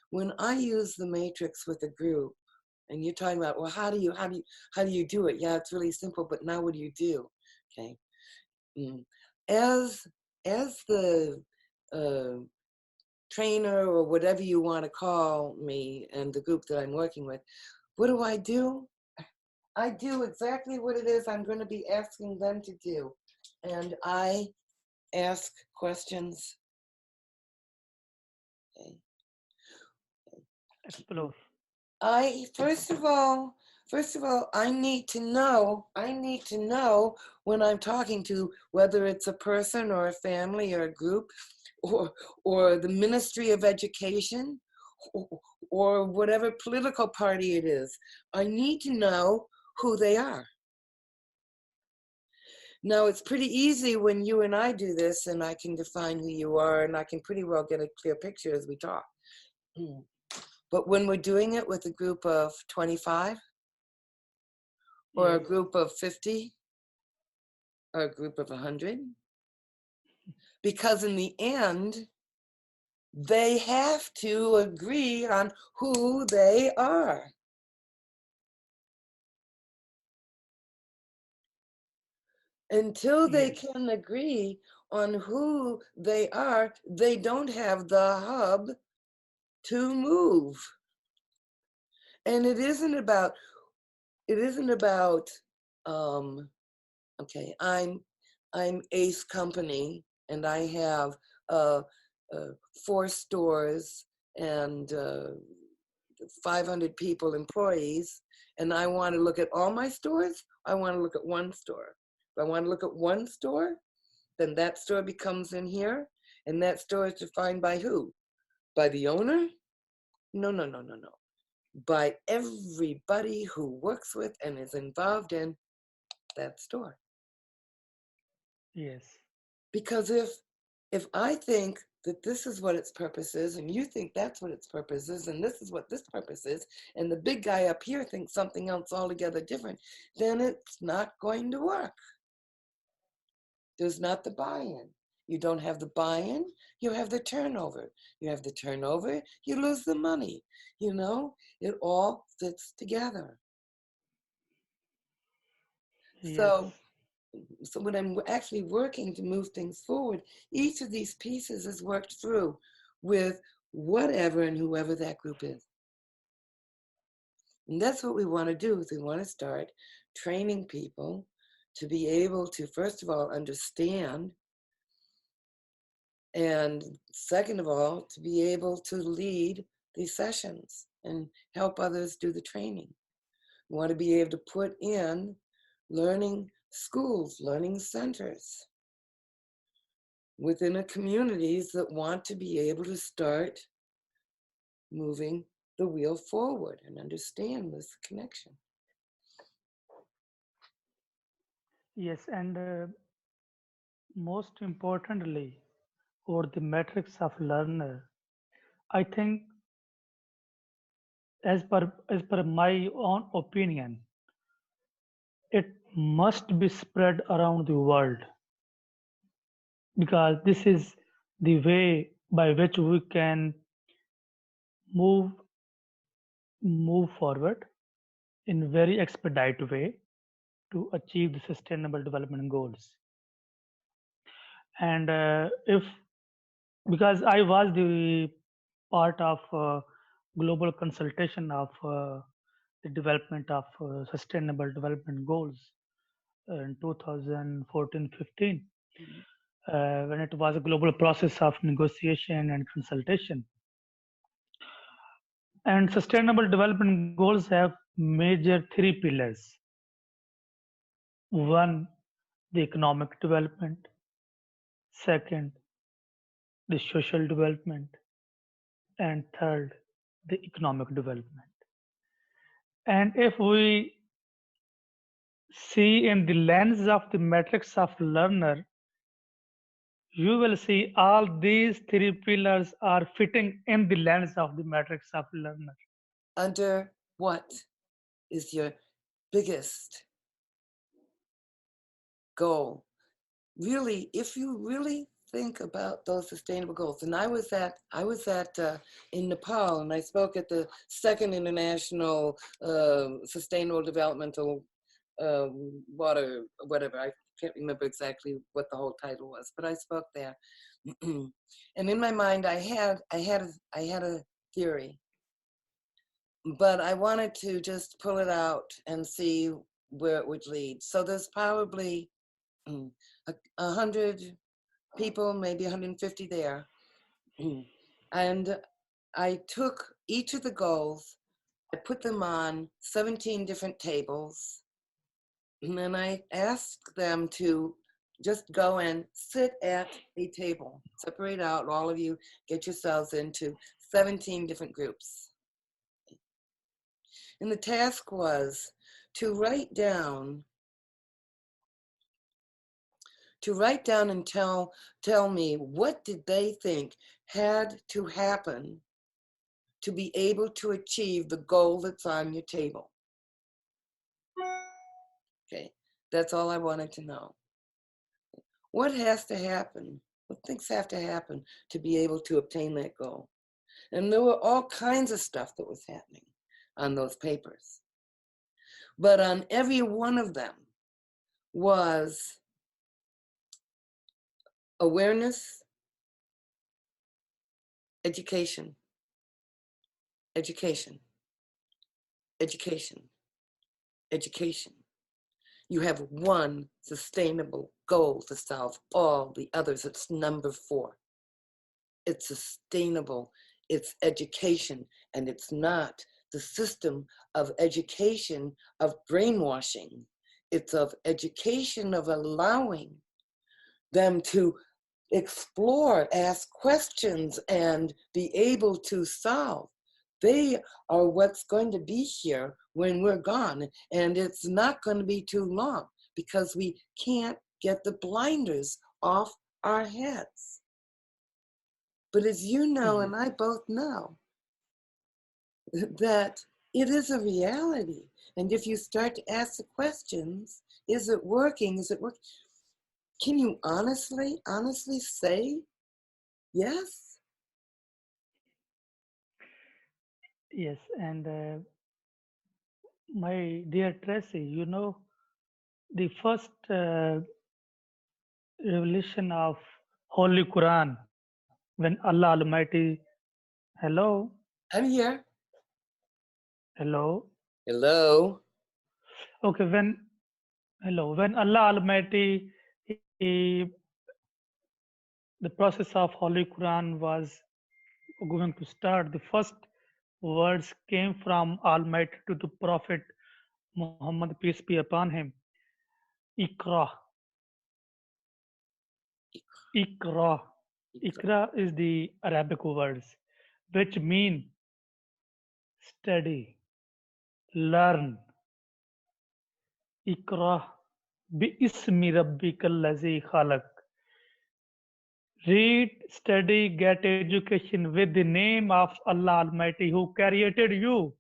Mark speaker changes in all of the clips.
Speaker 1: when I use the matrix with a group, and you're talking about, well, how do you do it? Yeah, it's really simple, but now what do you do? Okay. As the trainer or whatever you want to call me and the group that I'm working with, what do? I do exactly what it is I'm going to be asking them to do. And I ask questions. Okay.
Speaker 2: Explore.
Speaker 1: First of all, I need to know when I'm talking to, whether it's a person or a family or a group or the Ministry of Education or whatever political party it is. I need to know who they are. Now, it's pretty easy when you and I do this, and I can define who you are, and I can pretty well get a clear picture as we talk. But when we're doing it with a group of 25, or a group of 50, or a group of 100, because in the end, they have to agree on who they are. Until they can agree on who they are, they don't have the hub to move. And it isn't about, okay, I'm Ace Company, and I have 4 stores and 500 people, employees, and I want to look at all my stores. I want to look at one store. If I want to look at one store, then that store becomes in here, and that store is defined by who? By the owner? No. By everybody who works with and is involved in that store.
Speaker 2: Yes.
Speaker 1: Because if I think that this is what its purpose is, and you think that's what its purpose is, and this is what this purpose is, and the big guy up here thinks something else altogether different, then it's not going to work. There's not the buy-in. You don't have the buy-in, you have the turnover. You have the turnover, you lose the money. You know, it all fits together.
Speaker 2: Yes.
Speaker 1: So when I'm actually working to move things forward, each of these pieces is worked through with whatever and whoever that group is. And that's what we want to do, is we want to start training people to be able to, first of all, understand, and second of all, to be able to lead these sessions and help others do the training. We want to be able to put in learning schools, learning centers within a communities that want to be able to start moving the wheel forward and understand this connection.
Speaker 2: Yes, and most importantly, for the matrix of learner, I think, as per my own opinion, it must be spread around the world, because this is the way by which we can move move forward in very expedite way to achieve the sustainable development goals. And if because I was the part of global consultation of the development of sustainable development goals in 2014-15, when it was a global process of negotiation and consultation. And sustainable development goals have major 3 pillars. One, the economic development. Second, the social development. And third, the economic development. And if we see in the lens of the matrix of learner, you will see all these 3 pillars are fitting in the lens of the matrix of learner.
Speaker 1: Under what is your biggest goal? Really, if you really think about those sustainable goals. And I was at in Nepal, and I spoke at the second international sustainable developmental water, whatever. I can't remember exactly what the whole title was, but I spoke there. And in my mind, I had a theory, but I wanted to just pull it out and see where it would lead. So there's probably a hundred people, maybe 150 there. And I took each of the goals, I put them on 17 different tables, and then I asked them to just go and sit at a table. Separate out, all of you, get yourselves into 17 different groups. And the task was to write down and tell me what did they think had to happen to be able to achieve the goal that's on your table. Okay, that's all I wanted to know. What has to happen? What things have to happen to be able to obtain that goal? And there were all kinds of stuff that was happening on those papers. But on every one of them was awareness, education, education, education, education. You have one sustainable goal to solve all the others. It's number 4. It's sustainable, it's education, and it's not the system of education of brainwashing. It's of education of allowing them to explore, ask questions, and be able to solve. They are what's going to be here when we're gone, and it's not going to be too long because we can't get the blinders off our heads. But as you know,
Speaker 2: Yes,
Speaker 1: and I both know, that it is a reality. And if you start to ask the questions, is it working? Is it working? Can you honestly say yes?
Speaker 2: yes. And my dear Tracy, the first revelation of Holy Quran when Allah Almighty, hello,
Speaker 1: I'm here.
Speaker 2: hello,
Speaker 1: Hello.
Speaker 2: okay, when Allah Almighty, he, the process of Holy Quran was going to start, the first words came from Almighty to the Prophet Muhammad, peace be upon him. Ikra, Ikra. Ikra is the Arabic words which mean study, learn. Ikra bi ismi rabbikal lazi khalaq. Read, study, get education with the name of Allah Almighty who created you.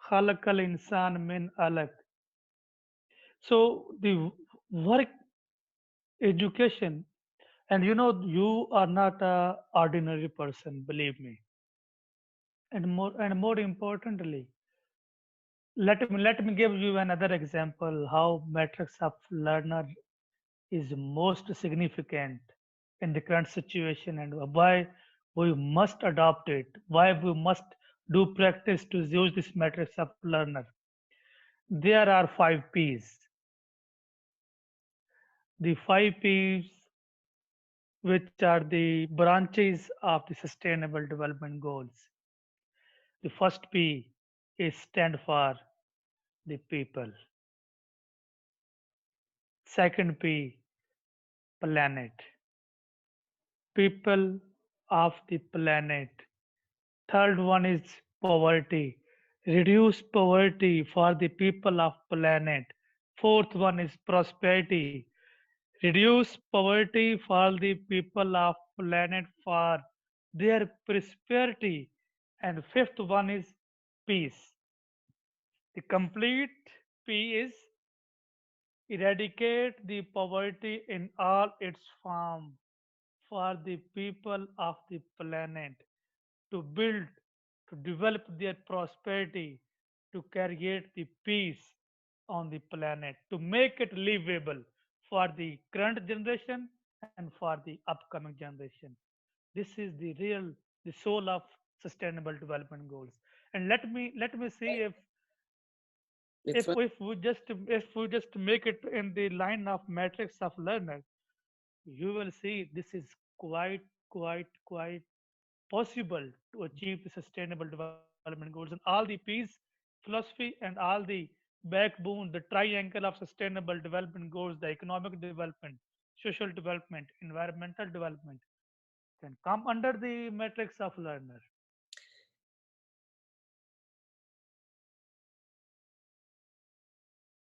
Speaker 2: Khalaqal insan min alaq. So the work education, and you are not a ordinary person, believe me. And more importantly, let me give you another example how matrix of learner is most significant in the current situation and why we must adopt it, why we must do practice to use this matrix of learner. There are 5 P's. The 5 P's, which are the branches of the Sustainable Development Goals. The first P is stand for the people. Second P, planet. People of the planet. Third one is poverty. Reduce poverty for the people of planet. Fourth one is prosperity. Reduce poverty for the people of planet for their prosperity. And fifth one is peace. The complete P is eradicate the poverty in all its form for the people of the planet, to build, to develop their prosperity, to create the peace on the planet, to make it livable for the current generation and for the upcoming generation. This is the real, the soul of sustainable development goals. And let me see
Speaker 1: It's fun.
Speaker 2: if we just make it in the line of matrix of learner, you will see this is quite possible to achieve the sustainable development goals and all the peace philosophy and all the backbone, the triangle of sustainable development goals, the economic development, social development, environmental development can come under the matrix of learner.